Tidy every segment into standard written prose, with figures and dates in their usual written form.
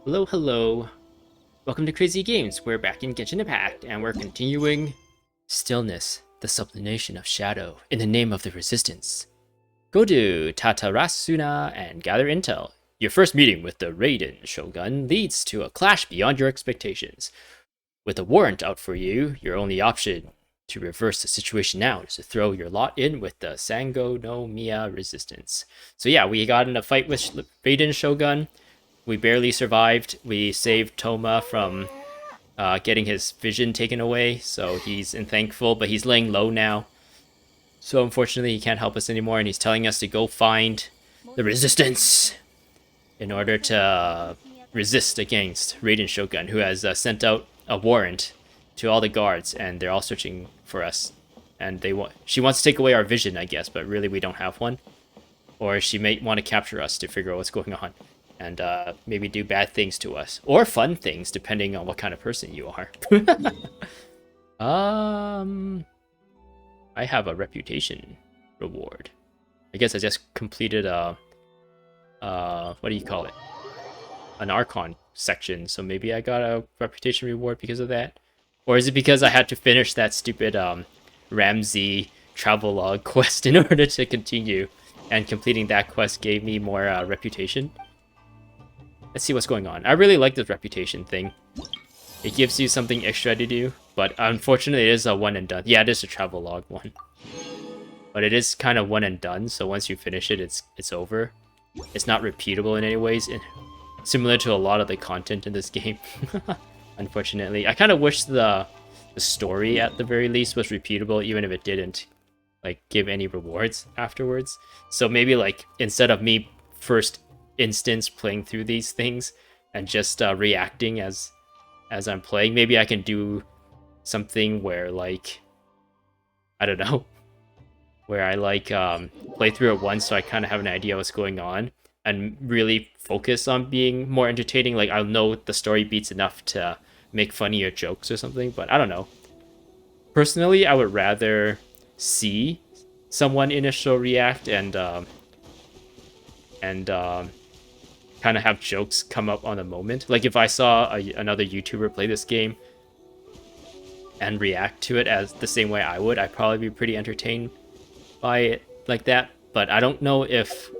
Hello, hello. Welcome to Crazy Games. We're back in Genshin Impact, and we're continuing Stillness, the Sublimation of Shadow, in the name of the Resistance. Go to Tatarasuna and gather intel. Your first meeting with the Raiden Shogun leads to a clash beyond your expectations. With a warrant out for you, your only option to reverse the situation now is to throw your lot in with the Sango no Miya Resistance. So yeah, we got in a fight with Raiden Shogun. We barely survived. We saved Toma from getting his vision taken away, so he's thankful, but he's laying low now. So unfortunately, he can't help us anymore, and he's telling us to go find the Resistance in order to resist against Raiden Shogun, who has sent out a warrant to all the guards, and they're all searching for us. And she wants to take away our vision, I guess, but really we don't have one. Or she may want to capture us to figure out what's going on. And maybe do bad things to us. Or fun things, depending on what kind of person you are. I have a reputation reward. I guess I just completed a... what do you call it? An Archon section, so maybe I got a reputation reward because of that? Or is it because I had to finish that stupid Ramsey travelogue quest in order to continue? And completing that quest gave me more reputation? Let's see what's going on. I really like this reputation thing. It gives you something extra to do, but unfortunately it is a one and done. Yeah, it is a travelogue one. But it is kind of one and done, so once you finish it, it's over. It's not repeatable in any ways, similar to a lot of the content in this game. Unfortunately. I kind of wish the story, at the very least, was repeatable, even if it didn't like give any rewards afterwards. So maybe like, instead of me first instance playing through these things and just reacting as I'm playing, maybe I can do something where, like, I don't know, where I like play through it once so I kind of have an idea what's going on and really focus on being more entertaining. Like, I'll know the story beats enough to make funnier jokes or something, but I don't know. Personally, I would rather see someone initial react and kind of have jokes come up on the moment. Like, if I saw another YouTuber play this game and react to it as the same way I would, I'd probably be pretty entertained by it like that. But I don't know if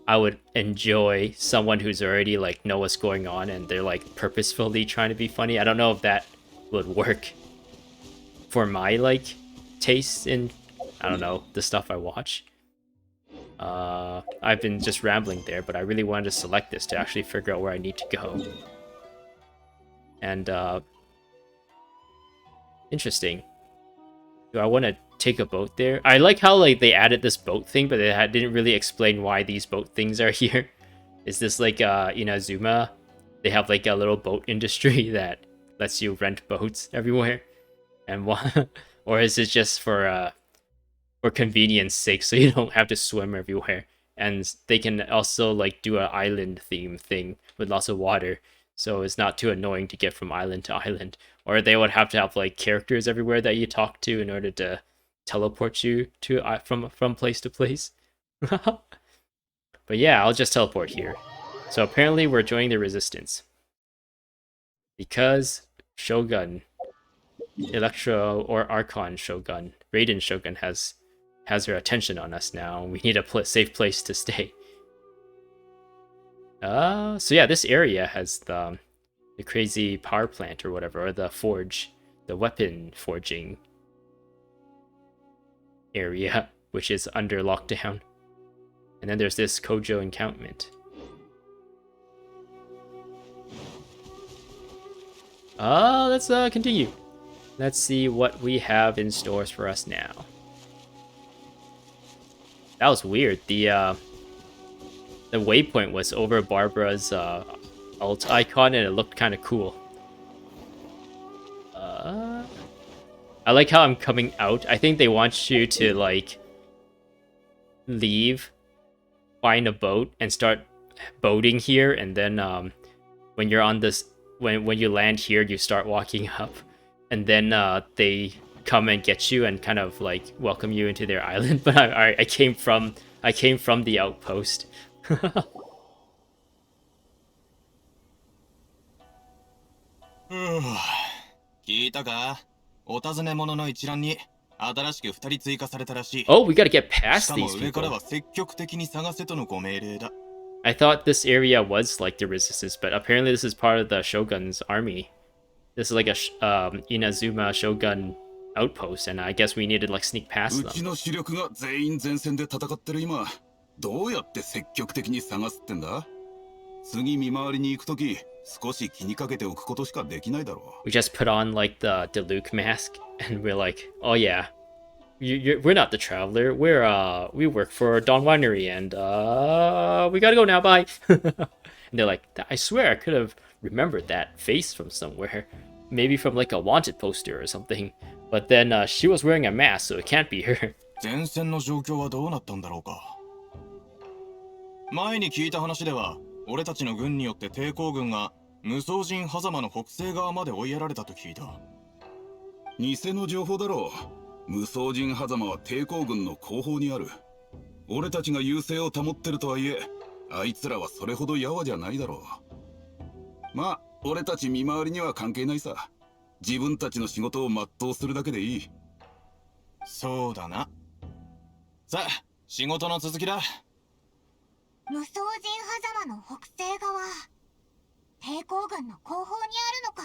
I would enjoy someone who's already like know what's going on and they're like purposefully trying to be funny. I don't know if that would work for my like taste in, I don't know, the stuff I watch. I've been just rambling there, but I really wanted to select this to actually figure out where I need to go. And, interesting. Do I want to take a boat there? I like how, like, they added this boat thing, but they didn't really explain why these boat things are here. Is this like, Inazuma? They have, like, a little boat industry that lets you rent boats everywhere? And or is it just for convenience sake, so you don't have to swim everywhere? And they can also like do an island theme thing with lots of water, so it's not too annoying to get from island to island. Or they would have to have like characters everywhere that you talk to in order to teleport you to from place to place. But yeah, I'll just teleport here. So apparently we're joining the Resistance because Shogun, Electro or Archon Shogun, Raiden Shogun has her attention on us now. We need a safe place to stay. So yeah, this area has the crazy power plant or whatever, or the forge, the weapon forging area, which is under lockdown. And then there's this Kojo encampment. Let's continue. Let's see what we have in stores for us now. That was weird. The waypoint was over Barbara's alt icon, and it looked kind of cool. I like how I'm coming out. I think they want you to like leave, find a boat, and start boating here, and then when you're on this, when you land here, you start walking up, and then they come and get you and kind of like welcome you into their island. But I came from the outpost. 聞いたか？お尋ね者の一覧に新しく2人追加されたらしい。 Oh, we gotta get し past かも these 上から people. は積極的に探せとのご命令だ。 I thought this area was like the resistance, but apparently this is part of the Shogun's army. This is like a Inazuma Shogun outpost, and I guess we need to like sneak past うち them. の主力が全員前線で戦ってる今、どうやって積極的に探すってんだ？次見回りに行くとき、少し気にかけておくことしかできないだろう。We just put on like the Luke mask, and we're like, oh yeah, we're not the traveler. We work for Dawn Winery, and we gotta go now. Bye. And they're like, I swear I could have remembered that face from somewhere, maybe from like a wanted poster or something. But then she was wearing a mask, so it can't be her. 前線の状況はどうなったんだろうか。前に聞いた話では、俺たちの軍によって抵抗軍が無双人狭間の北西側まで追いやられたと聞いた。偽の情報だろう。無双人狭間は抵抗軍の後方にある。俺たちが優勢を保ってるとはいえ、あいつらはそれほどやわじゃないだろう。まあ、俺たち見回りには関係ないさ。自分たちの仕事を全うするだけでいい。そうだな。さあ、仕事の続きだ。無双人狭間の北西側、抵抗軍の後方にあるのか。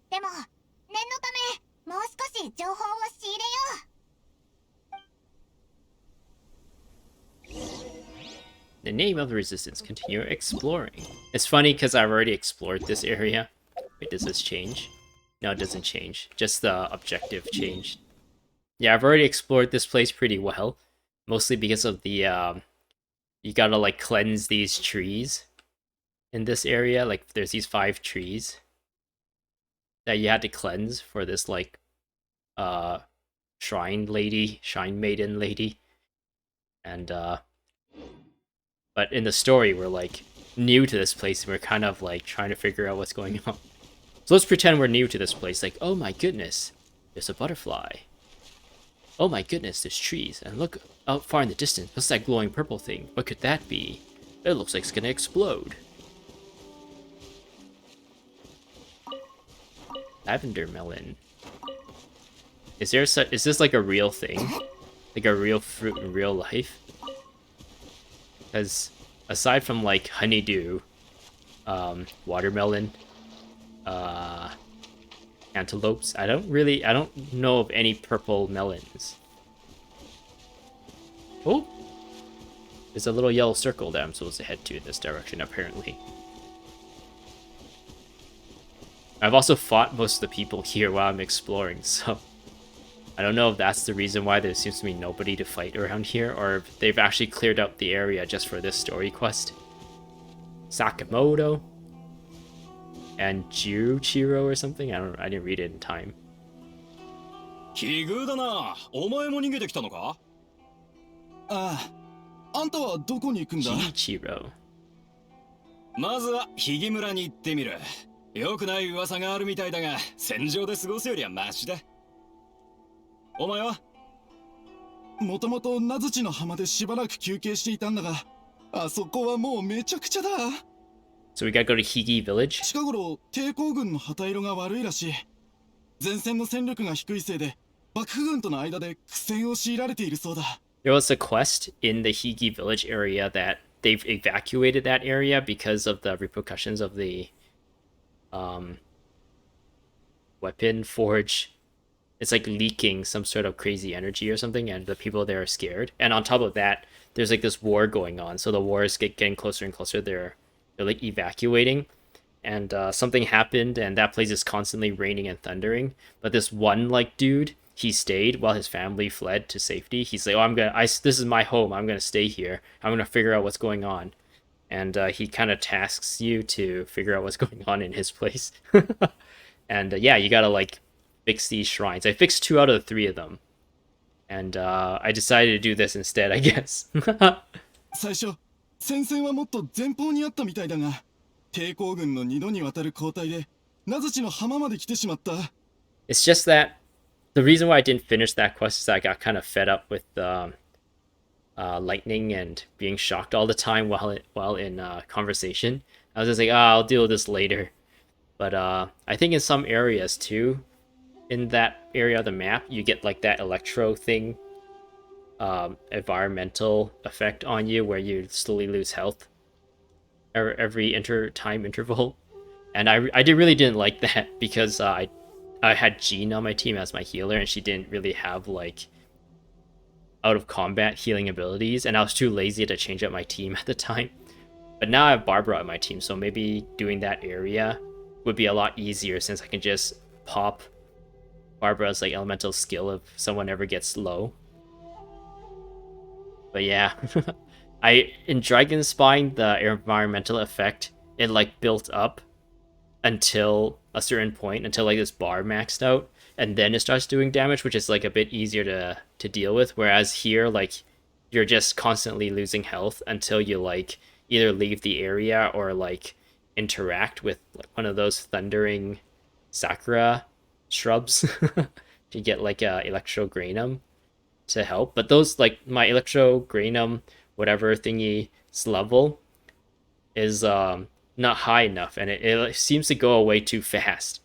でも念のためもう少し情報を仕入れよう。 The name of the resistance. Continue exploring. It's funny because I've already explored this area. Wait, does this change? No, it doesn't change. Just the objective changed. Yeah, I've already explored this place pretty well. Mostly because of the, you gotta like cleanse these trees in this area. Like there's these 5 trees that you had to cleanse for this like, shrine maiden lady. And, but in the story, we're like new to this place and we're kind of like trying to figure out what's going on. So let's pretend we're new to this place. Like, oh my goodness, there's a butterfly. Oh my goodness, there's trees. And look out far in the distance. What's that glowing purple thing? What could that be? It looks like it's gonna explode. Lavender melon. Is this like a real thing? Like a real fruit in real life? Because aside from like honeydew, watermelon, cantaloupes, I don't know of any purple melons. Oh! There's a little yellow circle that I'm supposed to head to in this direction, apparently. I've also fought most of the people here while I'm exploring, so I don't know if that's the reason why there seems to be nobody to fight around here, or if they've actually cleared out the area just for this story quest. Sakamoto and Jiruchiro or something? I didn't read it in time. 奇遇だな。お前も逃げてきたのか？ああ、あんたはどこに行くんだ？ Jiruchiro. まずはひぎ村に行ってみる。よくない噂があるみたいだが、戦場で過ごすよりはマシだ。お前は？もともと名槌の浜でしばらく休憩していたんだが、あそこはもうめちゃくちゃだ。So we gotta go to Higi Village? 近頃抵抗軍の旗色が悪いらしい。前線の戦力が低いせいで幕府軍との間で苦戦を強いられているそうだ。There was a quest in the Higi Village area that they've evacuated that area because of the repercussions of the weapon forge. It's like leaking some sort of crazy energy or something, and the people there are scared. And on top of that, there's like this war going on, so the war is getting closer and closer. They're like evacuating, and something happened, and that place is constantly raining and thundering. But this one like dude, he stayed while his family fled to safety. He's like, oh, this is my home. I'm gonna stay here. I'm gonna figure out what's going on. And he kind of tasks you to figure out what's going on in his place. And yeah, you gotta like fix these shrines. I fixed 2 out of the 3 of them, and I decided to do this instead, I guess. 最初、戦線はもっと前方にあったみたいだが、抵抗軍の2度にわたる交代で名槌の浜まで来てしまった。It's just that the reason why I didn't finish that quest is I got kind of fed up with lightning and being shocked all the time while in conversation. I was just like, I'll deal with this later. But I think in some areas too, in that area of the map, you get like that electro thing, environmental effect on you where you slowly lose health every time interval. And really didn't like that because I had Jean on my team as my healer, and she didn't really have like out of combat healing abilities, and I was too lazy to change up my team at the time. But now I have Barbara on my team, so maybe doing that area would be a lot easier since I can just pop Barbara's like elemental skill if someone ever gets low. But yeah, in Dragon Spine, the environmental effect, it like built up until a certain point, until like this bar maxed out, and then it starts doing damage, which is like a bit easier to deal with. Whereas here, like, you're just constantly losing health until you like either leave the area or like interact with like one of those thundering sakura shrubs to get like a electrogranum to help. But those, like, my electrogranum whatever thingy's level is not high enough, and it seems to go away too fast.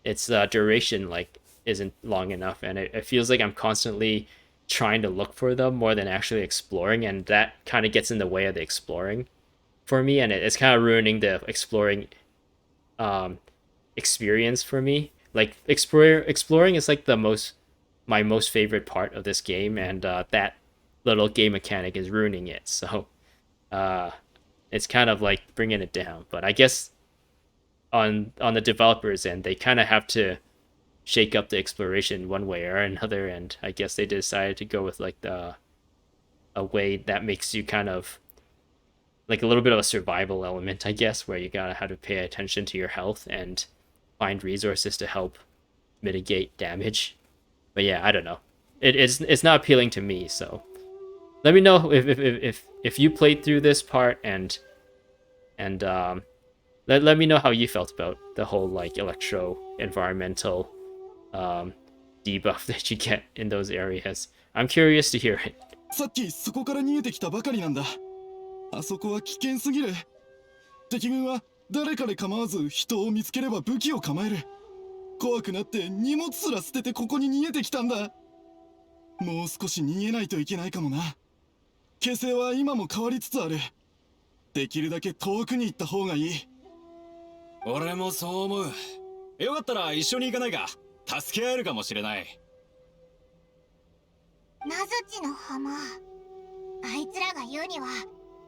Its duration like isn't long enough, and it feels like I'm constantly trying to look for them more than actually exploring, and that kind of gets in the way of the exploring for me, and it's kind of ruining the exploring experience for me. Like, exploring is like my most favorite part of this game, and that little game mechanic is ruining it. So it's kind of like bringing it down. But I guess on the developers end, they kind of have to shake up the exploration one way or another, and I guess they decided to go with like a way that makes you kind of like a little bit of a survival element, I guess, where you gotta have to pay attention to your health and find resources to help mitigate damage. But yeah, I don't know. It's not appealing to me, so let me know if you played through this part, and let me know how you felt about the whole like electro environmental debuff that you get in those areas. I'm curious to hear it. さっきそこから逃げてきたばかりなんだ。あそこは危険すぎる。敵軍は誰かで構わず人を見つければ武器を構える。怖くなって荷物すら捨ててここに逃げてきたんだ。もう少し逃げないといけないかもな。形勢は今も変わりつつある。できるだけ遠くに行った方がいい。俺もそう思う。よかったら一緒に行かないか。助け合えるかもしれない。ナズチの浜。あいつらが言うには、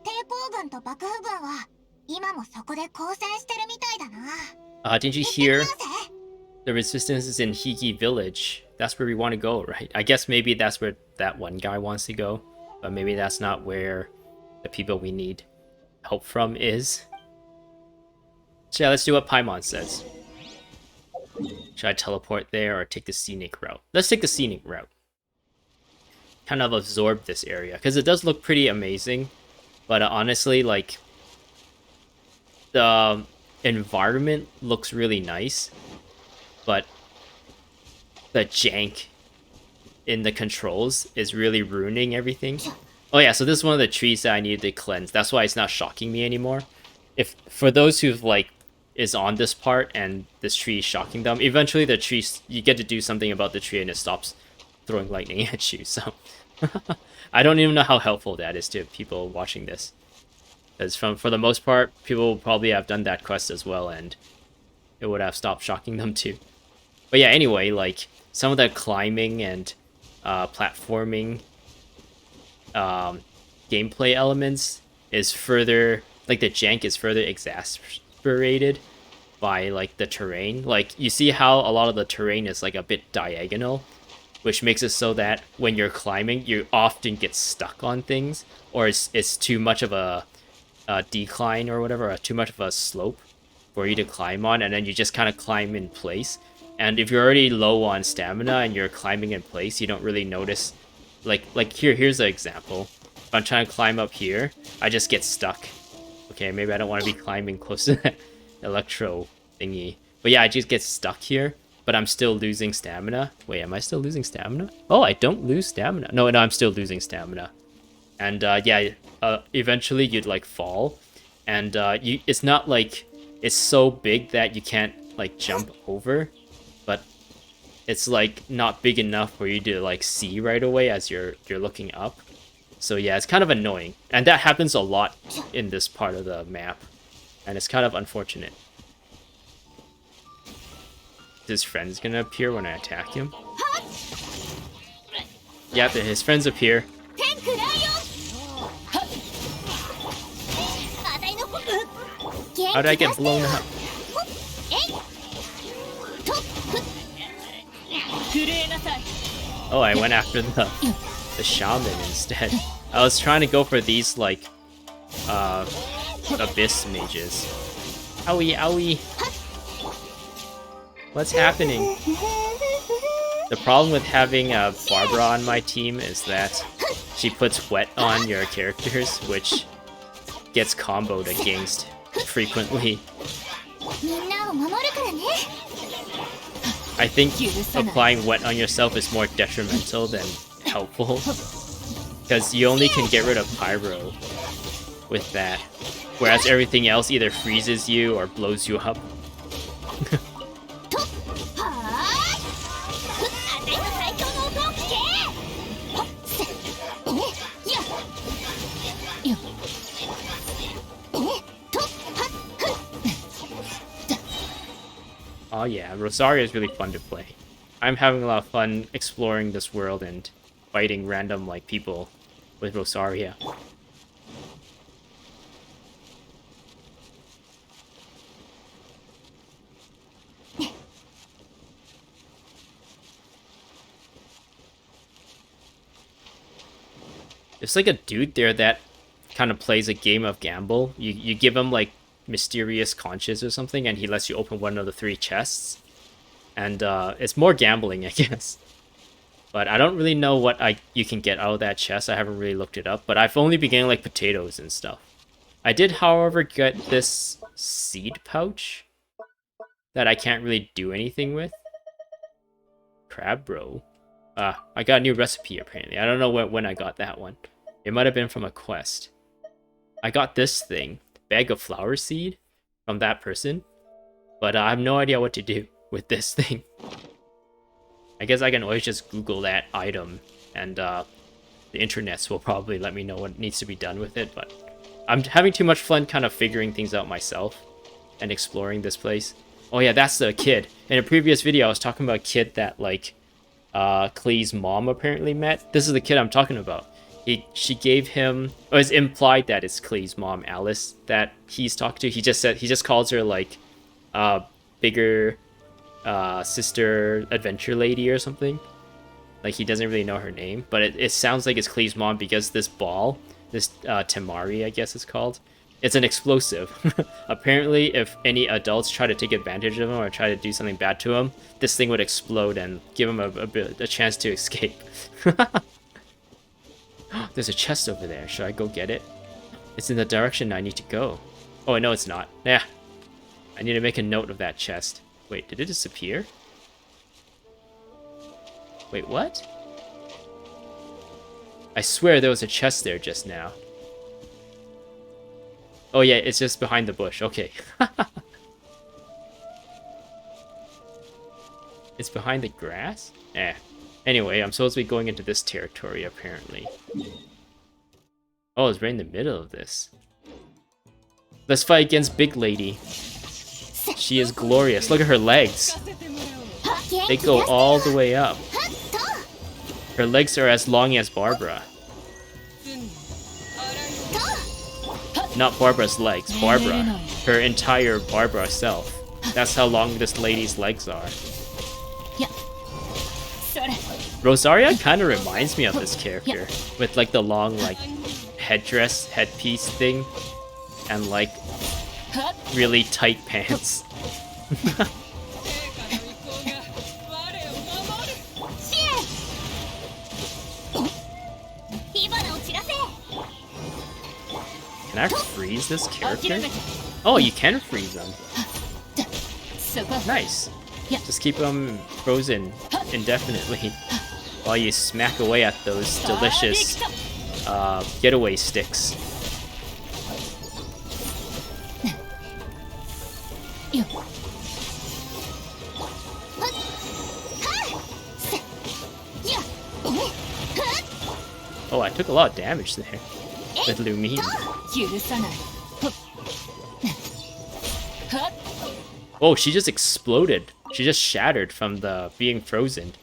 抵抗軍と幕府軍は今もそこで交戦してるみたいだな。Didn't you hear the resistance is in Hiki Village? That's where we want to go, right? I guess maybe that's where that one guy wants to go, but maybe that's not where the people we need help from is. So yeah, let's do what Paimon says. Should I teleport there or take the scenic route? Let's take the scenic route. Kind of absorb this area, because it does look pretty amazing, but honestly, like, the environment looks really nice, but the jank in the controls is really ruining everything. Oh yeah, so this is one of the trees that I needed to cleanse. That's why it's not shocking me anymore. If for those who've like is on this part and this tree is shocking them, eventually the tree, you get to do something about the tree and it stops throwing lightning at you. So I don't even know how helpful that is to people watching this, because for the most part, people will probably have done that quest as well, and it would have stopped shocking them too. But yeah, anyway, like some of the climbing and platforming gameplay elements is further, like the jank is further exasperated by like the terrain. Like, you see how a lot of the terrain is like a bit diagonal, which makes it so that when you're climbing, you often get stuck on things, or it's too much of a decline or whatever, or too much of a slope for you to climb on, and then you just kind of climb in place. And if you're already low on stamina and you're climbing in place, you don't really notice. Like here's an example. If I'm trying to climb up here, I just get stuck. Okay, maybe I don't want to be climbing close to that electro thingy. But yeah, I just get stuck here, but I'm still losing stamina. Wait, am I still losing stamina? Oh, I don't lose stamina. No, I'm still losing stamina. And yeah, eventually you'd like fall. And it's not like it's so big that you can't like jump over, but it's like not big enough for you to like see right away as you're looking up. So yeah, it's kind of annoying, and that happens a lot in this part of the map, and it's kind of unfortunate. His friend's gonna appear when I attack him. Yep, his friends appear. How did I get blown up? Oh, I went after the shaman instead. I was trying to go for these like abyss mages. Owie, owie. What's happening? The problem with having Barbara on my team is that she puts wet on your characters, which gets comboed against frequently. I think applying wet on yourself is more detrimental than helpful, because you only can get rid of pyro with that, whereas everything else either freezes you or blows you up. Oh yeah, Rosaria is really fun to play. I'm having a lot of fun exploring this world and fighting random like people with Rosaria. There's like a dude there that kind of plays a game of gamble. You give him like mysterious conches or something, and he lets you open one of the 3 chests. And it's more gambling, I guess. But I don't really know what you can get out of that chest. I haven't really looked it up, but I've only been getting like potatoes and stuff. I did, however, get this seed pouch that I can't really do anything with. Crab bro. I got a new recipe apparently. I don't know when I got that one. It might have been from a quest. I got this thing, bag of flower seed, from that person, but I have no idea what to do with this thing. I guess I can always just Google that item, and the internets will probably let me know what needs to be done with it, but I'm having too much fun kind of figuring things out myself and exploring this place. Oh yeah, that's the kid. In a previous video, I was talking about a kid that, like, Klee's mom apparently met. This is the kid I'm talking about. She gave him, or it's implied that it's Klee's mom, Alice, that he's talked to. He just calls her, like, bigger sister adventure lady or something. Like, he doesn't really know her name, but it sounds like it's Klee's mom because this ball, this Temari, I guess it's called, it's an explosive. Apparently, if any adults try to take advantage of him or try to do something bad to him, this thing would explode and give him a chance to escape. There's a chest over there. Should I go get it? It's in the direction I need to go. Oh, no, it's not. Yeah. I need to make a note of that chest. Wait, did it disappear? Wait, what? I swear there was a chest there just now. Oh yeah, it's just behind the bush. Okay. It's behind the grass? Eh. Anyway, I'm supposed to be going into this territory, apparently. Oh, it's right in the middle of this. Let's fight against Big Lady. She is glorious. Look at her legs. They go all the way up. Her legs are as long as Barbara. Not Barbara's legs, Barbara. Her entire Barbara self. That's how long this lady's legs are. Rosaria kind of reminds me of this character, with like the long like headpiece thing, and like really tight pants. Can I freeze this character? Oh, you can freeze them. Nice. Just keep them frozen indefinitely while you smack away at those delicious getaway sticks. Oh, I took a lot of damage there with Lumine. 許さない。はっ Oh, she just exploded. She just shattered from the being frozen.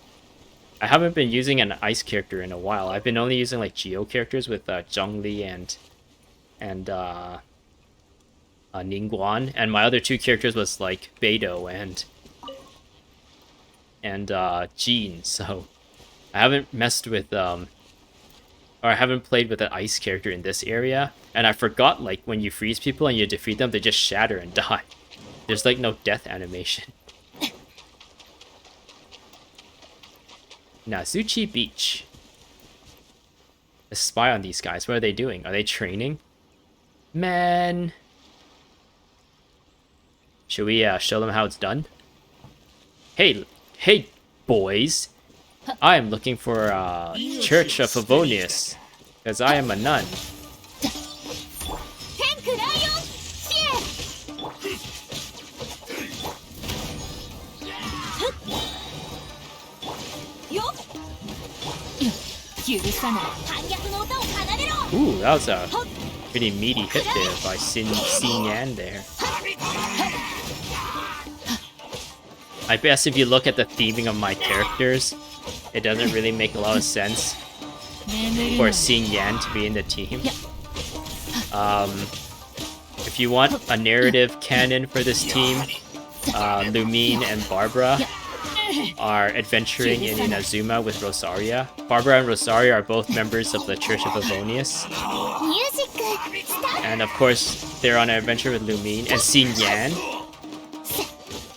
I haven't been using an ice character in a while. I've been only using like Geo characters with Zhongli and Ningguan, and my other two characters was like Beidou and Jean. So I haven't messed with or I haven't played with an ice character in this area, and I forgot like when you freeze people and you defeat them, they just shatter and die. There's like no death animation. Nazuchi Beach. Let's spy on these guys. What are they doing? Are they training? Man. Should we show them how it's done? Hey, boys. I am looking for Church of Favonius, because I am a nun. 天空ライオンシェよっ許さない。反逆の歌を奏でろ。 Ooh, that was a pretty meaty hit there by Xin Yan there. I guess if you look at the theming of my characters, it doesn't really make a lot of sense for Xin Yan to be in the team. If you want a narrative canon for this team, Lumine and Barbara are adventuring in Inazuma with Rosaria. Barbara and Rosaria are both members of the Church of Favonius. ミュージックスタート。 And of course, they're on an adventure with Lumine. And Xin Yan,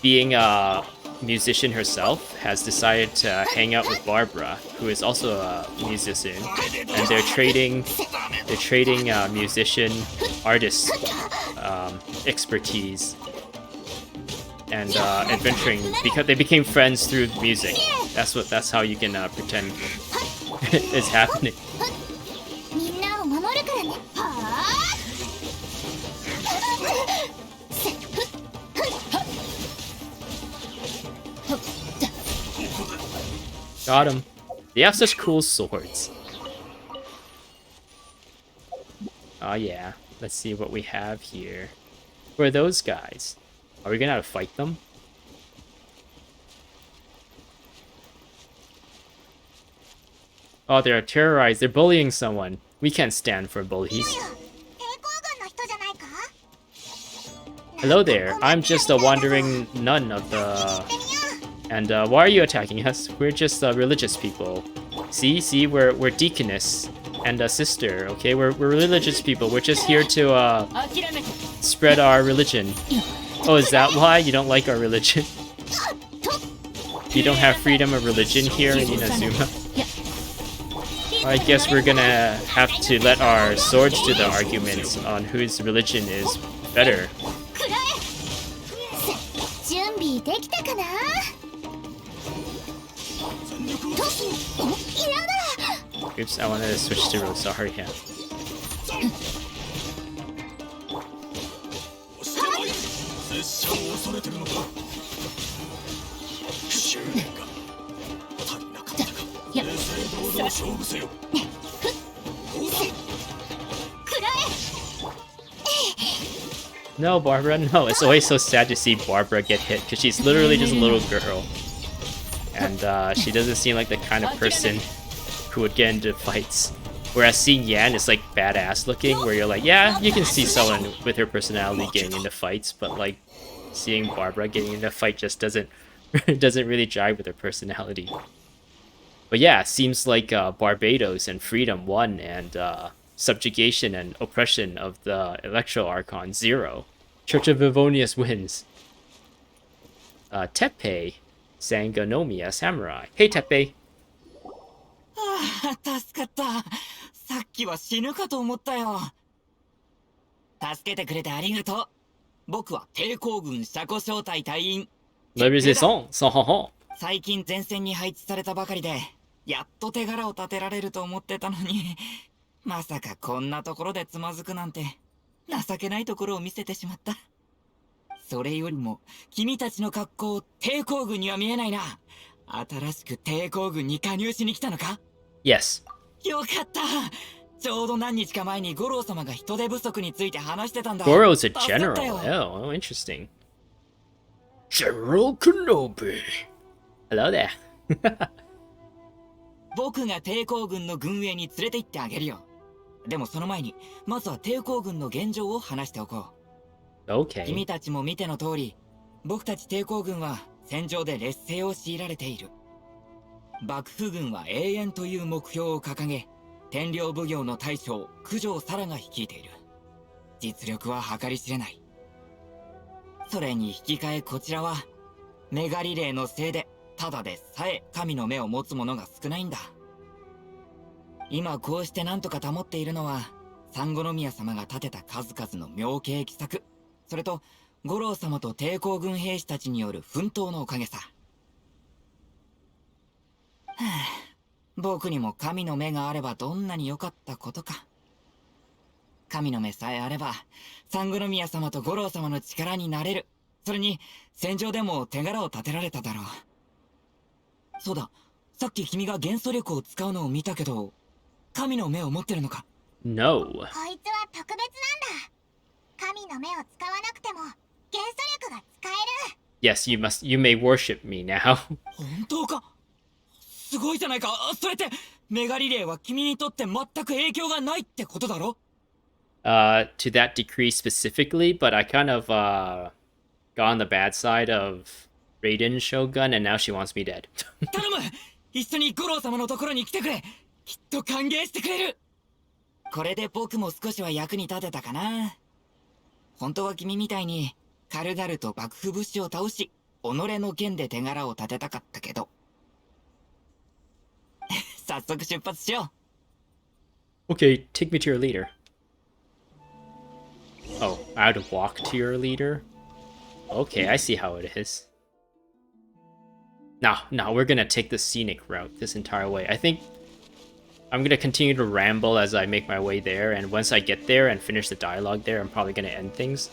being a musician herself, has decided to hang out with Barbara, who is also a musician. And they're trading musician artist expertise and adventuring because they became friends through music. That's how you can pretend it's happening. みんなを守るからね。はあ。 Got him. They have such cool swords. Oh yeah. Let's see what we have here. Who are those guys? Are we gonna have to fight them? Oh, they're terrorized. They're bullying someone. We can't stand for bullies. 抵抗軍の人じゃないか。 Hello there. I'm just a wandering nun of the... And why are you attacking us? We're just religious people. See, we're deaconess and a sister. Okay, we're religious people. We're just here to 諦めて。 spread our religion. Oh, is that why you don't like our religion? You don't have freedom of religion here in Inazuma? I guess we're gonna have to let our swords do the arguments on whose religion is better. くらえ。準備できたかな。と、お、嫌だ。 Oops, I wanted to switch to Rosaria. 拙者を恐れてるのか。執念が足りなかったか。いや、正々堂々勝負せよ。 くらえ。 No, Barbara, no. It's always so sad to see Barbara get hit because she's literally just a little girl. And she doesn't seem like the kind of person who would get into fights. Whereas seeing Yan is like badass looking, where you're like, yeah, you can see someone with her personality getting into fights, but like seeing Barbara getting into a fight just doesn't really jive with her personality. But yeah, it seems like Barbados and Freedom 1 and Subjugation and Oppression of the Electro Archon 0. Church of Favonius wins. Teppei, Sangonomiya Samurai. Hey Teppei. ああ、助かった。さっきは死ぬかと思ったよ。助けてくれてありがとう。僕は抵抗軍車庫小隊隊員。 La Résistance, sans han. 最近前線に配置されたばかりで、やっと手柄を立てられると思ってたのに、まさかこんなところでつまずくなんて、情けないところを見せてしまった。それよりも、君たちの格好、抵抗軍には見えないな。新しく抵抗軍に加入しに来たのか？ Yes. よかった。ちょうど何日か前に五郎様が人手不足について話してたんだ。 Goro's a 助かったよ。 general. Oh, interesting. General Kenobi. Hello there. 僕が抵抗軍の軍営に連れて行ってあげるよ。でもその前にまずは抵抗軍の現状を話しておこう。 Okay. 君たちも見ての通り、僕たち抵抗軍は戦場で劣勢を強いられている。幕府軍は永遠という目標を掲げ、天領奉行の大将九条沙羅が率いている。実力は計り知れない。それに引き換えこちらはメガリレーのせいでただでさえ神の目を持つ者が少ないんだ。今こうして何とか保っているのは三五宮様が立てた数々の妙計奇策、それと五郎様と抵抗軍兵士たちによる奮闘のおかげさ。はあ、僕にも神の目があればどんなに良かったことか。神の目さえあれば三五宮様と五郎様の力になれる。それに戦場でも手柄を立てられただろう。そうだ、さっき君が元素力を使うのを見たけど、神の目を持ってるのか？ No. こいつは特別なんだ。神の目を使わなくても元素力が使える。 Yes, you may worship me now. 本当か？すごいじゃないか。それってメガリレーは君にとって全く影響がないってことだろ？ To that decree specifically, but I kind of got on the bad side of Raiden Shogun, and now she wants me dead. 頼む、一緒に五郎様のところに来てくれ。きっと歓迎してくれる。これで僕も少しは役に立てたかな。本当は君みたいに軽々と幕府武士を倒し、己の剣で手柄を立てたかったけど。早速出発しよう。 Okay, take me to your leader. Oh, I had to walk to your leader? Okay, I see how it is. No, we're gonna take the scenic route this entire way. I think I'm gonna continue to ramble as I make my way there, and once I get there and finish the dialogue there, I'm probably gonna end things.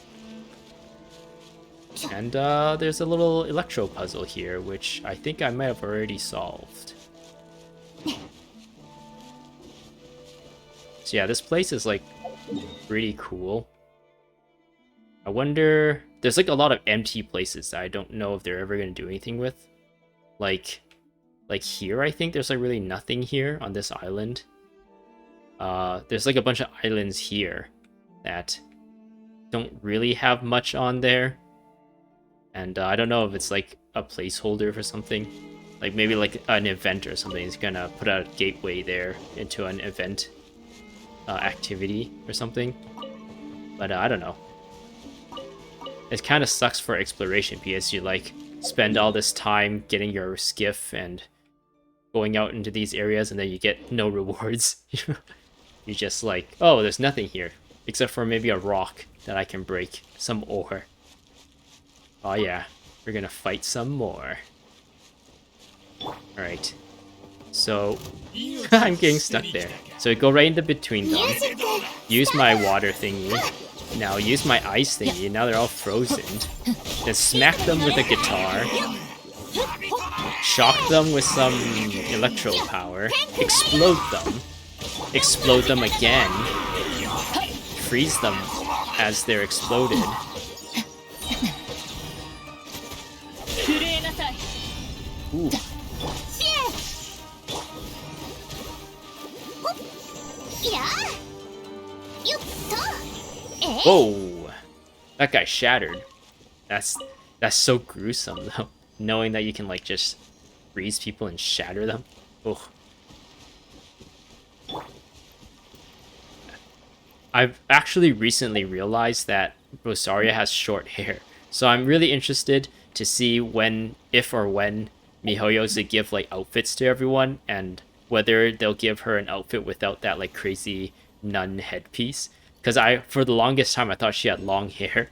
And there's a little electro puzzle here, which I think I might have already solved. So yeah, this place is like pretty cool. I wonder, there's like a lot of empty places that I don't know if they're ever gonna do anything with. Like here, I think there's like really nothing here on this island. There's like a bunch of islands here that don't really have much on there. And I don't know if it's like a placeholder for something. Like maybe like an event or something is gonna put out a gateway there into an event activity or something. But I don't know. It kind of sucks for exploration because you like spend all this time getting your skiff and going out into these areas and then you get no rewards. You just like, oh, there's nothing here except for maybe a rock that I can break, some ore. Oh yeah, we're gonna fight some more. Alright, so I'm getting stuck there. So go right into between them. Use my water thingy. Now use my ice thingy. Now they're all frozen. Then smack them with a guitar. Shock them with some electro power. Explode them. Explode them again. Freeze them as they're exploded. Ooh. Whoa! That guy shattered. That's so gruesome though. Knowing that you can like just freeze people and shatter them. Ugh. I've actually recently realized that Rosaria has short hair. So I'm really interested to see when, if or when, MiHoYo's to give like outfits to everyone, and whether they'll give her an outfit without that like crazy nun headpiece. Because for the longest time I thought she had long hair,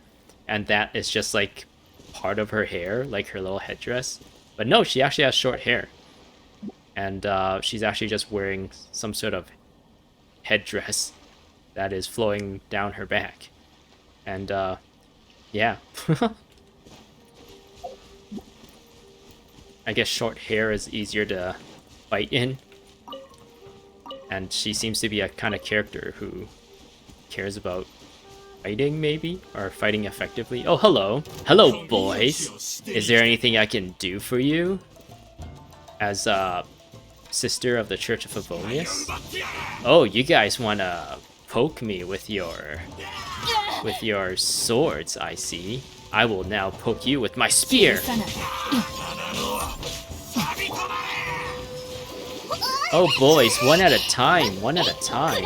and that is just like part of her hair, like her little headdress. But no, she actually has short hair, and she's actually just wearing some sort of headdress that is flowing down her back. And yeah. I guess short hair is easier to fight in. And she seems to be a kind of character who cares about fighting, maybe? Or fighting effectively. Oh, hello. Hello, boys. Is there anything I can do for you? As a sister of the Church of Favonius? Oh, you guys wanna poke me with your swords, I see. I will now poke you with my spear. Oh boys, one at a time, one at a time.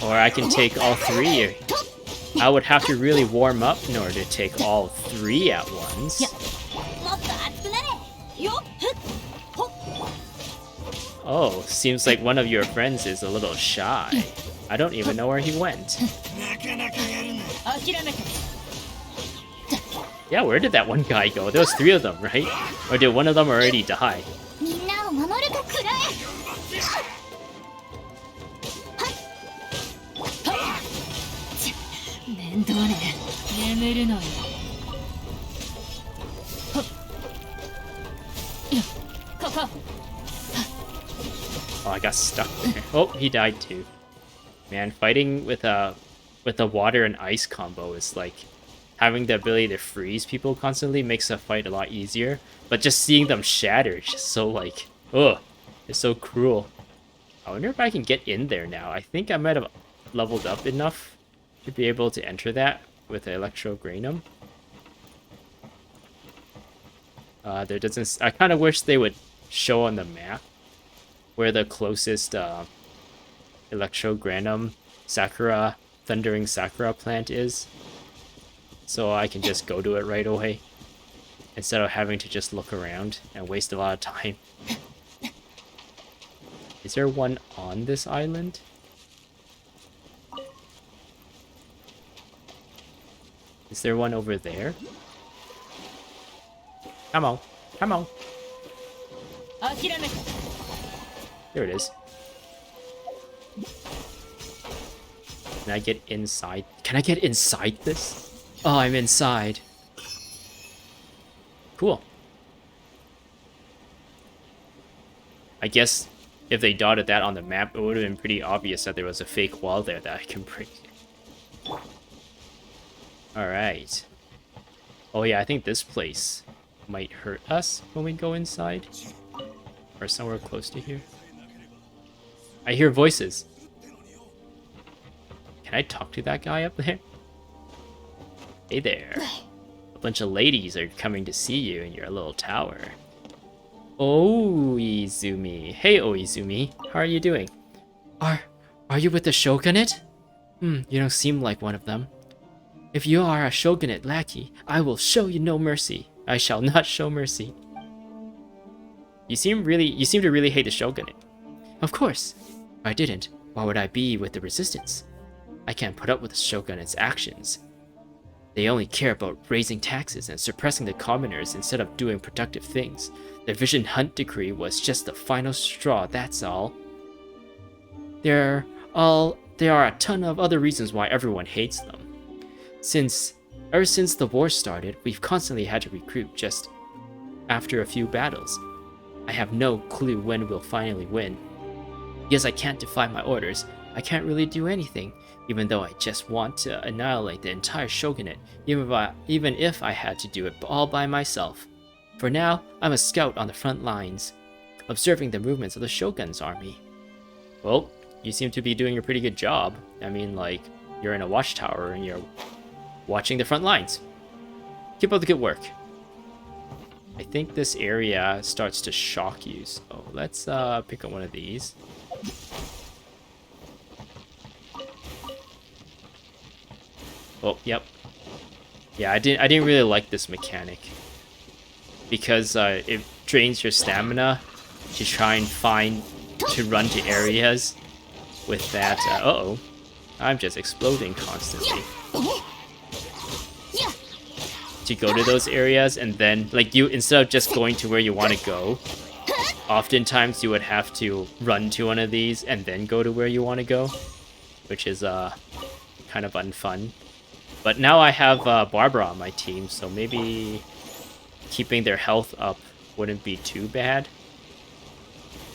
Or I can take all three. I would have to really warm up in order to take all three at once. Oh, seems like one of your friends is a little shy. I don't even know where he went. Yeah, where did that one guy go? There was 3 of them, right? Or did one of them already die? Oh, I got stuck there. Oh, he died too. Man, fighting with a water and ice combo is like having the ability to freeze people constantly makes a fight a lot easier. But just seeing them shatter is just so like, ugh, it's so cruel. I wonder if I can get in there now. I think I might have leveled up enough to be able to enter that with Electrogranum. There doesn't. I kind of wish they would show on the map where the closest Electrogranum Sakura Thundering Sakura plant is, so I can just go to it right away instead of having to just look around and waste a lot of time. Is there one on this island? Is there one over there? Come on, come on. There it is. Can I get inside? Can I get inside this? Oh, I'm inside. Cool. I guess if they dotted that on the map, it would have been pretty obvious that there was a fake wall there that I can break. Alright. Oh yeah, I think this place might hurt us when we go inside. Or somewhere close to here. I hear voices. Can I talk to that guy up there? Hey there. A bunch of ladies are coming to see you in your little tower. Oizumi. Hey, Oizumi. How are you doing? Are you with the Shogunate? You don't seem like one of them. If you are a Shogunate lackey, I will show you no mercy. I shall not show mercy. You seem to really hate the Shogunate. Of course. If I didn't, why would I be with the resistance? I can't put up with the Shogunate's actions. They only care about raising taxes and suppressing the commoners instead of doing productive things. The Vision Hunt decree was just the final straw, that's all. There are a ton of other reasons why everyone hates them. Ever since the war started, we've constantly had to recruit just after a few battles. I have no clue when we'll finally win. Because I can't defy my orders, I can't really do anything, even though I just want to annihilate the entire Shogunate, even if I had to do it all by myself. For now, I'm a scout on the front lines, observing the movements of the Shogun's army. Well, you seem to be doing a pretty good job. I mean, like, you're in a watchtower and you're watching the front lines. Keep up the good work. I think this area starts to shock you, so let's pick up one of these. Oh, yep. Yeah, I didn't really like this mechanic because it drains your stamina to try and run to areas with that. Uh-oh, I'm just exploding constantly. To go to those areas, and then like instead of just going to where you want to go, oftentimes you would have to run to one of these and then go to where you want to go, which is kind of unfun. But now I have Barbara on my team, so maybe keeping their health up wouldn't be too bad.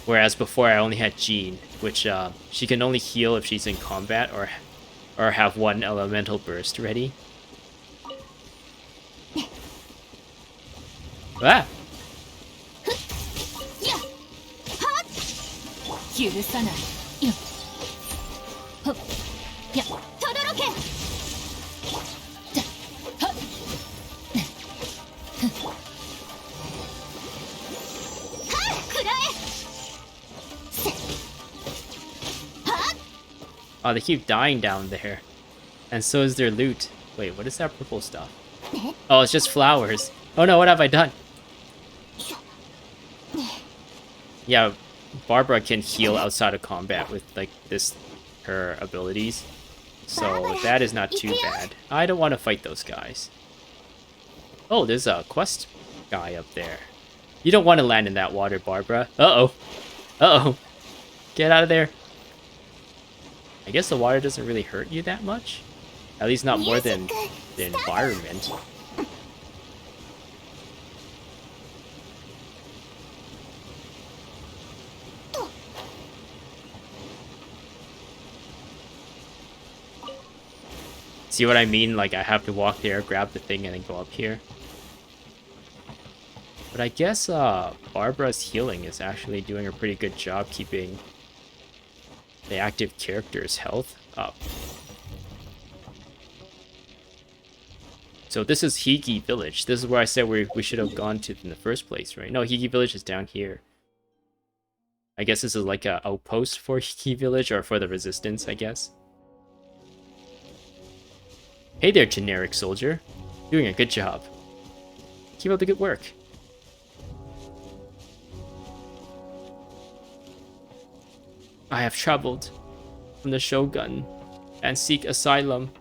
Whereas before I only had Jean, which she can only heal if she's in combat or have one elemental burst ready. Ah! 許さないよほっやとどろけじゃはっはっくらえせはっ Oh, they keep dying down there. And so is their loot. Wait, what is that purple stuff? Oh, it's just flowers. Oh no, what have I done? Yeah, Barbara can heal outside of combat with, like, her abilities. So that is not too bad. I don't want to fight those guys. Oh, there's a quest guy up there. You don't want to land in that water, Barbara. Uh-oh. Uh-oh. Get out of there. I guess the water doesn't really hurt you that much. At least not more than the environment. See what I mean? Like, I have to walk there, grab the thing, and then go up here. But I guess Barbara's healing is actually doing a pretty good job keeping the active character's health up. So this is Higi Village. This is where I said we should have gone to in the first place, right? No, Higi Village is down here. I guess this is like a outpost for Higi Village, or for the Resistance, I guess. Hey there, generic soldier. Doing a good job. Keep up the good work. I have traveled from the Shogun and seek asylum.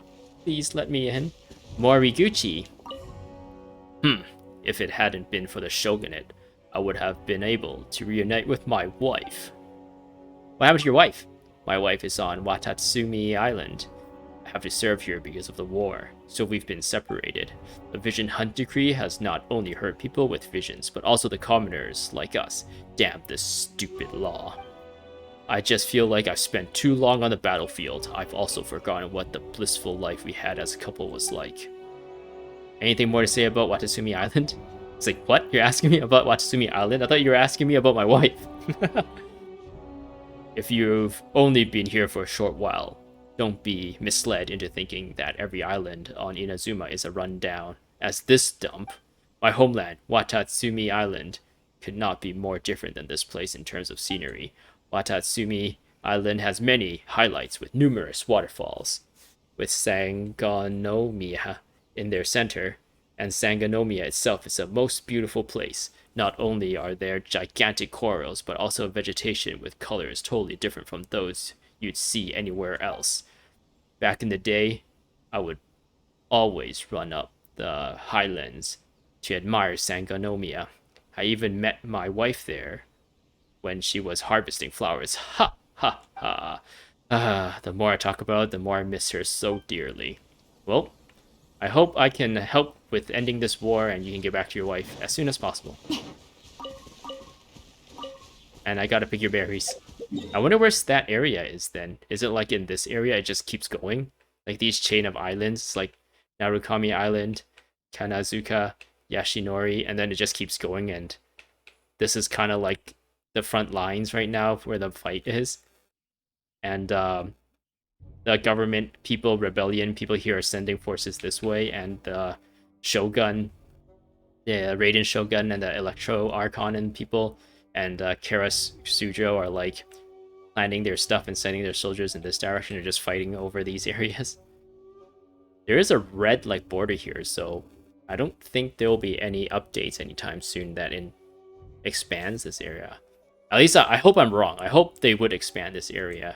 Please let me in. Moriguchi. If it hadn't been for the Shogunate, I would have been able to reunite with my wife. What happened to your wife? My wife is on Watatsumi Island. I have to serve here because of the war, so we've been separated. The Vision Hunt Decree has not only hurt people with visions, but also the commoners like us. Damn this stupid law. I just feel like I've spent too long on the battlefield. I've also forgotten what the blissful life we had as a couple was like. Anything more to say about Watatsumi Island? It's like, what? You're asking me about Watatsumi Island? I thought you were asking me about my wife. If you've only been here for a short while, don't be misled into thinking that every island on Inazuma is a rundown, as this dump, my homeland, Watatsumi Island, could not be more different than this place in terms of scenery. Watatsumi Island has many highlights with numerous waterfalls, with Sangonomiya in their center, and Sangonomiya itself is a most beautiful place. Not only are there gigantic corals, but also vegetation with colors totally different from those you'd see anywhere else. Back in the day, I would always run up the highlands to admire Sangonomiya. I even met my wife there when she was harvesting flowers. Ha ha ha. The more I talk about it, the more I miss her so dearly. Well, I hope I can help with ending this war and you can get back to your wife as soon as possible. And I gotta pick your berries. I wonder where that area is then. Is it like in this area it just keeps going? Like these chain of islands, like Narukami Island, Kanazuka, Yashinori, and then it just keeps going, and this is kind of like the front lines right now where the fight is. And the government people, rebellion people here are sending forces this way, and the Shogun, the Raiden Shogun and the Electro Archon and people, and Kara Sujo are like planning their stuff and sending their soldiers in this direction. They're just fighting over these areas. There is a red like border here, so I don't think there will be any updates anytime soon that expands this area. At least I hope I'm wrong. I hope they would expand this area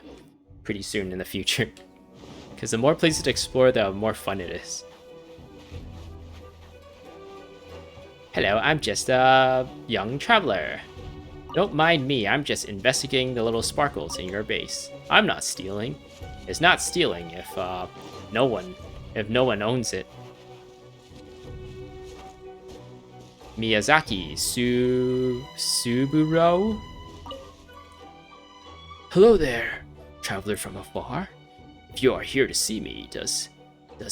pretty soon in the future. Because the more places to explore, the more fun it is. Hello, I'm just a young traveler. Don't mind me, I'm just investigating the little sparkles in your base. I'm not stealing. It's not stealing if no one owns it. Miyazaki Suburo? Hello there, traveler from afar. If you are here to see me, does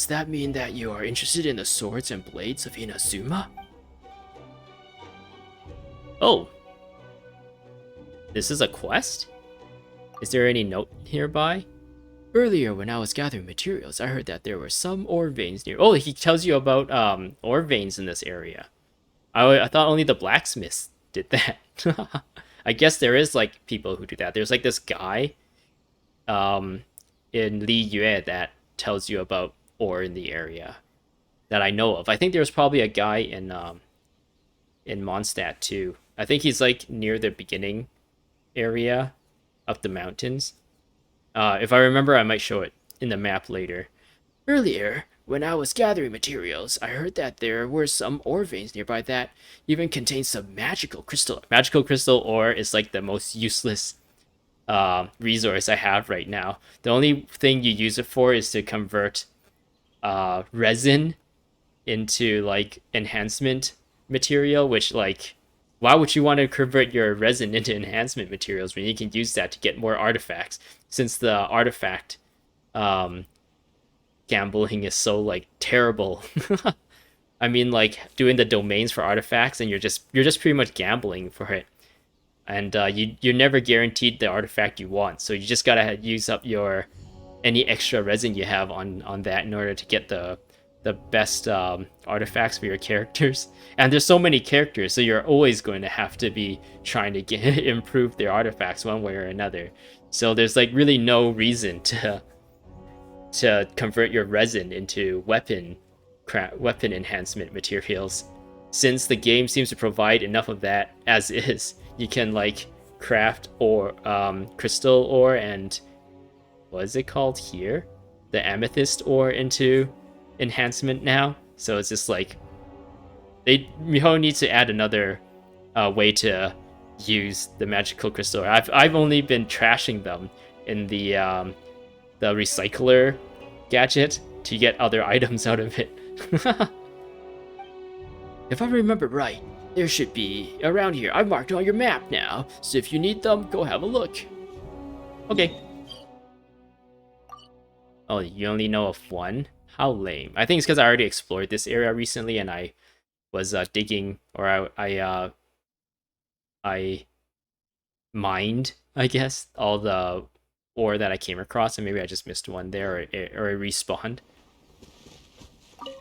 that mean that you are interested in the swords and blades of Inazuma? Oh. This is a quest? Is there any note nearby? Earlier, when I was gathering materials, I heard that there were some ore veins near. Oh, he tells you about ore veins in this area. I thought only the blacksmiths did that. I guess there is like people who do that. There's like this guy in Li Yue that tells you about ore in the area that I know of. I think there's probably a guy in Mondstadt too. I think he's like near the beginning area of the mountains. If I remember, I might show it in the map later. Earlier, when I was gathering materials, I heard that there were some ore veins nearby that even contained some magical crystal. Magical crystal ore is like the most useless resource I have right now. The only thing you use it for is to convert resin into like enhancement material, which like, why would you want to convert your resin into enhancement materials when you can use that to get more artifacts? Since the artifact gambling is so like terrible. I mean, like doing the domains for artifacts, and you're just pretty much gambling for it, and you're never guaranteed the artifact you want. So you just gotta use up any extra resin you have on that in order to get the best artifacts for your characters. And there's so many characters, so you're always going to have to be trying to improve their artifacts one way or another. So there's like really no reason to convert your resin into weapon enhancement materials, since the game seems to provide enough of that as is. You can like craft or crystal ore and what is it called here? The amethyst ore into enhancement now. So it's just like Miho needs to add another way to use the magical crystal. I've only been trashing them in the recycler gadget to get other items out of it. If I remember right, there should be around here. I've marked on your map now, so if you need them, go have a look. Okay. Oh, you only know of one? How lame. I think it's because I already explored this area recently and I was digging, or I mined, I guess, all the ore that I came across, and maybe I just missed one there, or it respawned.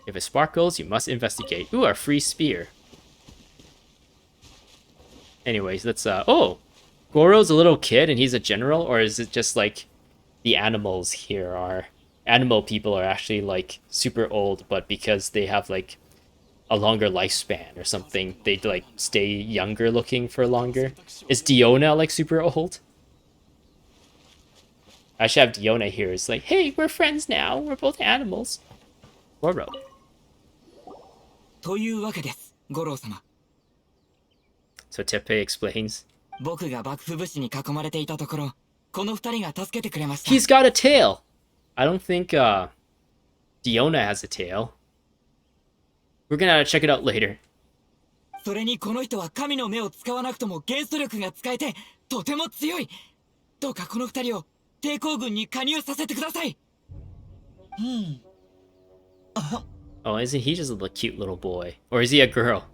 If it sparkles, you must investigate. Ooh, a free spear. Anyways, let's oh! Goro's a little kid and he's a general, or is it just like the animals here are... Animal people are actually like super old, but because they have like a longer lifespan or something, they like stay younger looking for longer. Is Diona like super old? I should have Diona here. It's like, hey, we're friends now. We're both animals. Goro. というわけです、五郎様。 So Teppei explains. 僕が幕府武士に囲まれていたところ、この二人が助けてくれました。 He's got a tail! I don't think Diona has a tail. We're gonna check it out later. それにこの人は神の目を使わなくとも元素力が使えてとても強い。どうかこの二人を抵抗軍に加入させてください。Oh, isn't he just a cute little boy? Or is he a girl?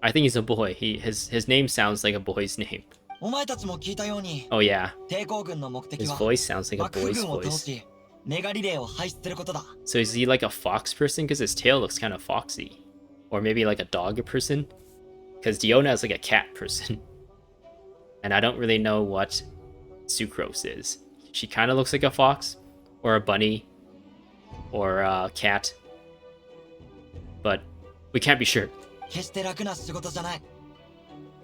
I think he's a boy. His name sounds like a boy's name. お前たちも聞いたように、 Oh yeah. 抵抗軍の目的 His は voice sounds like a 幕府 boy's 軍を倒 voice. し、メガリレーを廃止することだ。 So is he like a fox person? Because his tail looks kind of foxy. Or maybe like a dog person? Because Diona is like a cat person. And I don't really know what Sucrose is. She kind of looks like a fox, or a bunny, or a cat. But we can't be sure. 決して楽な仕事じゃない。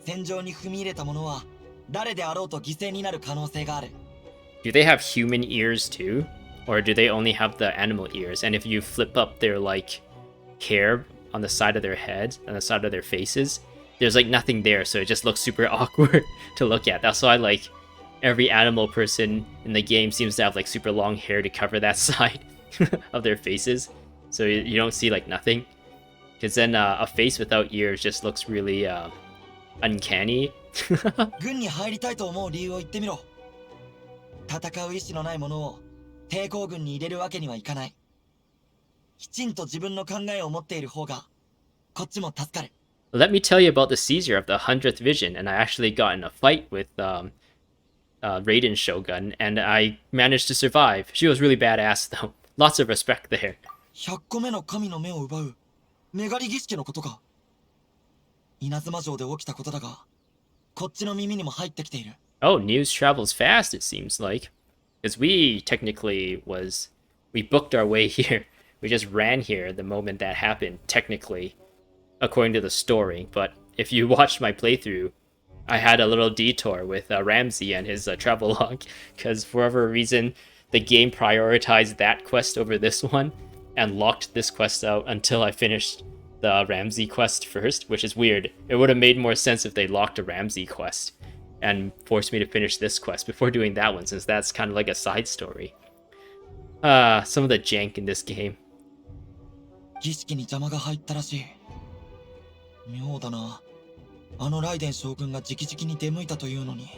戦場に踏み入れた者は誰であろうと犠牲になる可能性がある。 Do they have human ears too? Or do they only have the animal ears? And if you flip up their like hair on the side of their head, on the side of their faces, there's like nothing there, so it just looks super awkward to look at. That's why like every animal person in the game seems to have like super long hair to cover that side of their faces, so you don't see like nothing. Because then a face without ears just looks really uncanny. 軍に入りたいと思う理由を言ってみろ。戦う意志のない者を抵抗軍に入れるわけにはいかない。きちんと自分の考えを持っている方がこっちも助かる。 Let me tell you about the seizure of the 100th vision, and I actually got in a fight with Raiden Shogun, and I managed to survive. She was really badass, though. Lots of respect there. 100個目の神の目を奪うメガリ儀式のことか。稲妻城で起きたことだが、こっちの耳にも入ってきている。 Oh, news travels fast, it seems like. Because we booked our way here. We just ran here the moment that happened, technically, according to the story. But if you watched my playthrough, I had a little detour with Ramsey and his travel log, because for whatever reason, the game prioritized that quest over this one, and locked this quest out until I finished the Ramsey quest first, which is weird. It would have made more sense if they locked a Ramsey quest and forced me to finish this quest before doing that one, since that's kind of like a side story. Some of the jank in this game. 儀式に邪魔が入ったらしい。妙だな。あのライデン将軍が直々に出向いたというのに。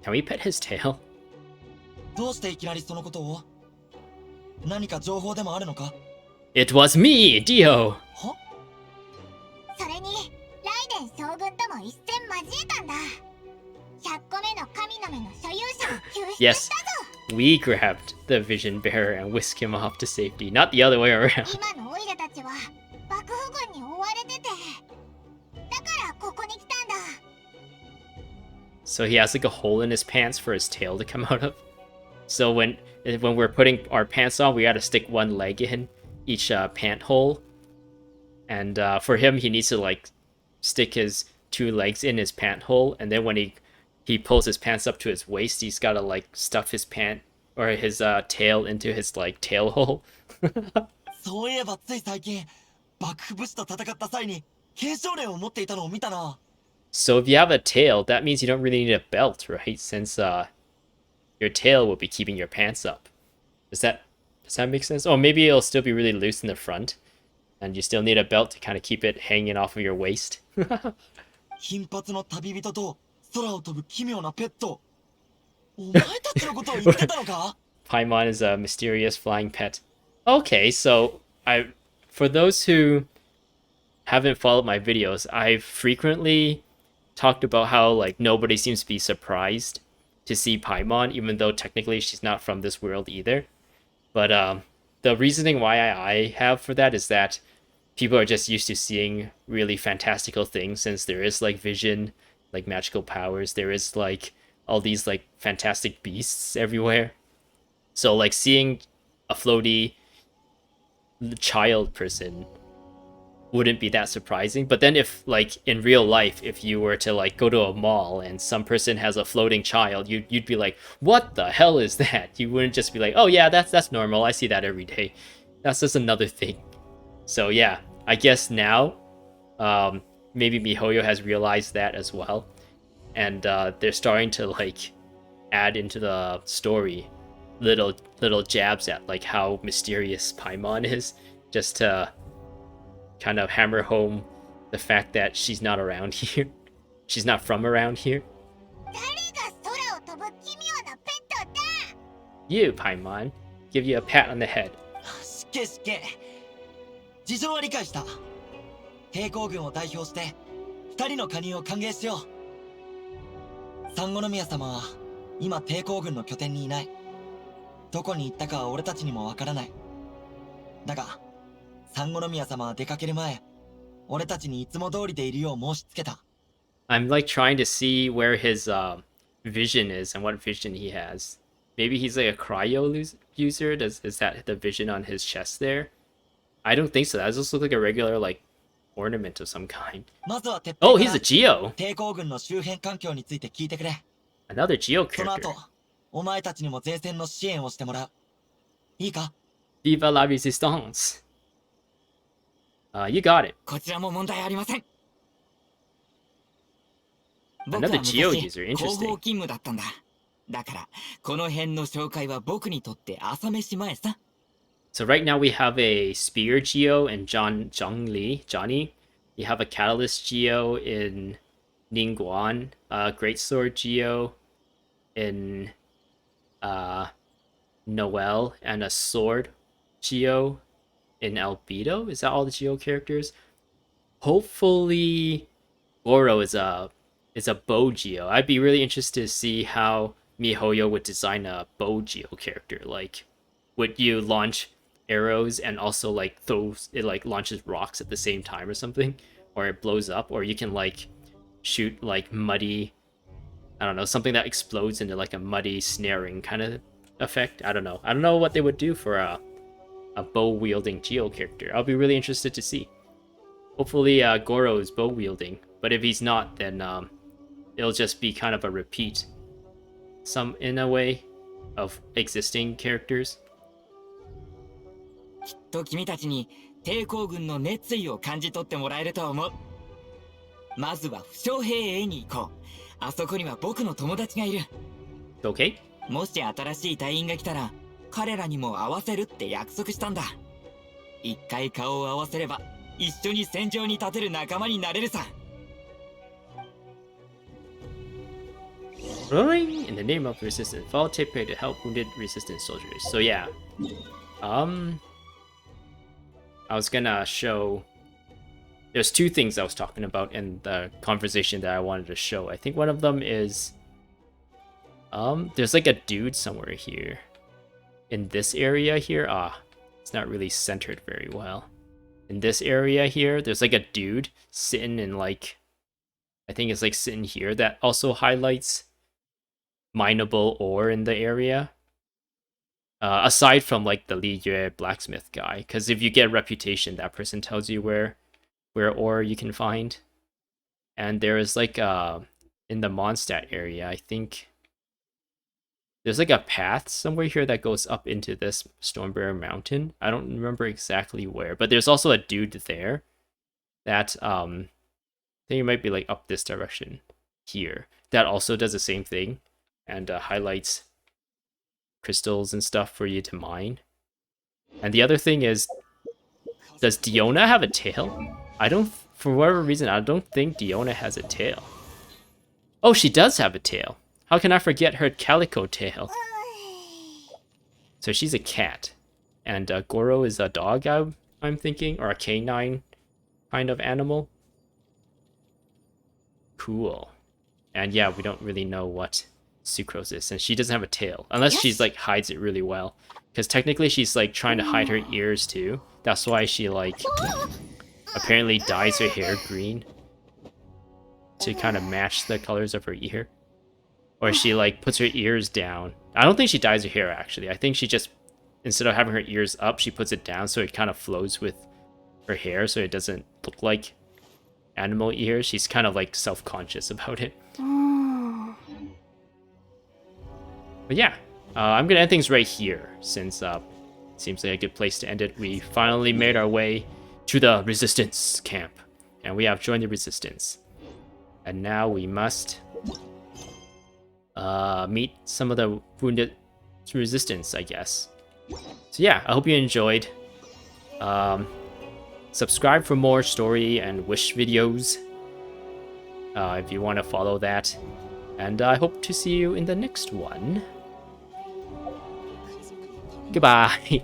Can we pet his tail? どうしていきなりそのことを？何か情報でもあるのか？ It was me, Dio! は？それにライデン将軍とも一戦交えたんだ。100個目の神の目の所有者を救出 Yes, したぞ。 we grabbed the Vision Bearer and whisked him off to safety, not the other way around. 今のオイラたちは幕府軍に追われてて、だからここに来たんだ。 So he has like a hole in his pants for his tail to come out of. So when we're putting our pants on, we gotta stick one leg in each pant hole. And for him, he needs to like stick his 2 legs in his pant hole, and then when he pulls his pants up to his waist, he's gotta like stuff his pant or his tail into his like tail hole. そういえばつい最近幕府武士と戦った際に継承令を持っていたのを見たな。 So if you have a tail, that means you don't really need a belt, right? Since your tail will be keeping your pants up. Does that make sense? Oh, maybe it'll still be really loose in the front, and you still need a belt to kind of keep it hanging off of your waist. 金髪の旅人と空を飛ぶ奇妙なペット。お前たちのことを言ってたのか？ Paimon is a mysterious flying pet. Okay, so for those who haven't followed my videos, I've frequently talked about how like nobody seems to be surprised to see Paimon, even though technically she's not from this world either. But the reasoning why I have for that is that people are just used to seeing really fantastical things, since there is like vision, like magical powers, there is like all these like fantastic beasts everywhere. So like seeing a floaty child person wouldn't be that surprising. But then if like in real life, if you were to like go to a mall and some person has a floating child, you'd be like, what the hell is that? You wouldn't just be like, oh yeah, that's normal, I see that every day. That's just another thing. So yeah, I guess now maybe MiHoYo has realized that as well, and they're starting to like add into the story little jabs at like how mysterious Paimon is, just to kind of hammer home the fact that she's not around here. She's not from around here. 誰が空を飛ぶ奇妙なペットだ。 You, Paimon. Give you a pat on the head. しけしけ。事情は理解した。抵抗軍を代表して2人の加入を歓迎しよう。三五宮様は今抵抗軍の拠点にいない。どこに行ったかは俺たちにもわからない。だが三五宮様は出かける前、俺たちにいつも通りでいるよう申し付けた。 I'm like trying to see where his vision is and what vision he has. Maybe he's like a cryo user. Is that the vision on his chest there? I don't think so. That just looks like a regular like ornament of some kind. まずは鉄 Oh, 壁 he's か a ら Geo. 抵抗軍の周辺環境について聞いてくれ。 Another Geo その character. 後、お前たちにも前線の支援をしてもらう。いいか？ Viva la resistance. You got it. こちらも問題ありません。僕 Another は Geo 昔 user. 後方 Interesting. 勤務だったんだ。だからこの辺の紹介は僕にとって朝飯前さ。 So right now we have a Spear Geo in Johnny. You have a Catalyst Geo in Ningguan. Greatsword Geo in Noelle, and a sword Geo in Albedo. Is that all the Geo characters? Hopefully Goro is a bow Geo. I'd be really interested to see how MiHoYo would design a bow Geo character. Like, would you launch arrows and also like throws it, like launches rocks at the same time or something, or it blows up, or you can like shoot like muddy, I don't know, something that explodes into like a muddy snaring kind of effect. I don't know what they would do for a bow wielding Geo character. I'll be really interested to see. Hopefully Goro is bow wielding, but if he's not, then it'll just be kind of a repeat, in a way, of existing characters. きっと君たちに抵抗軍の熱意を感じ取ってもらえると思う。まずは負傷兵へに行こう。あそこには僕の友達がいる。Okay? もし新しい隊員が来たら、彼らにも会わせるって約束したんだ。一回顔を合わせれば、一緒に戦場に立てる仲間になれるさ。Rolling in the name of resistance. Follow Tepe to help wounded resistance soldiers. So yeah. I was gonna show... There's two things I was talking about in the conversation that I wanted to show. I think one of them is... there's like a dude somewhere here. In this area here. It's not really centered very well. In this area here, there's like a dude sitting in like... I think it's like sitting here that also highlights mineable ore in the area. Aside from like the Li Yue blacksmith guy, because if you get reputation, that person tells you where ore you can find. And there is like in the Mondstadt area, I think there's like a path somewhere here that goes up into this Stormbearer Mountain. I don't remember exactly where, but there's also a dude there that I think it might be like up this direction here, that also does the same thing and highlights crystals and stuff for you to mine. And the other thing is, does Diona have a tail? For whatever reason, I don't think Diona has a tail. Oh, she does have a tail. How can I forget her calico tail? So she's a cat. And Goro is a dog, I'm thinking, or a canine kind of animal. Cool. And yeah, we don't really know what Sucrose is, and she doesn't have a tail, unless she's like hides it really well, because technically she's like trying to hide her ears too. That's why she like apparently dyes her hair green to kind of match the colors of her ear, or she like puts her ears down. I don't think she dyes her hair actually. I think she just, instead of having her ears up, she puts it down so it kind of flows with her hair, so it doesn't look like animal ears. She's kind of like self-conscious about it. But yeah, I'm gonna end things right here, since it seems like a good place to end it. We finally made our way to the Resistance camp, and we have joined the Resistance. And now we must meet some of the wounded Resistance, I guess. So yeah, I hope you enjoyed. Subscribe for more story and wish videos if you want to follow that. And I hope to see you in the next one. Goodbye.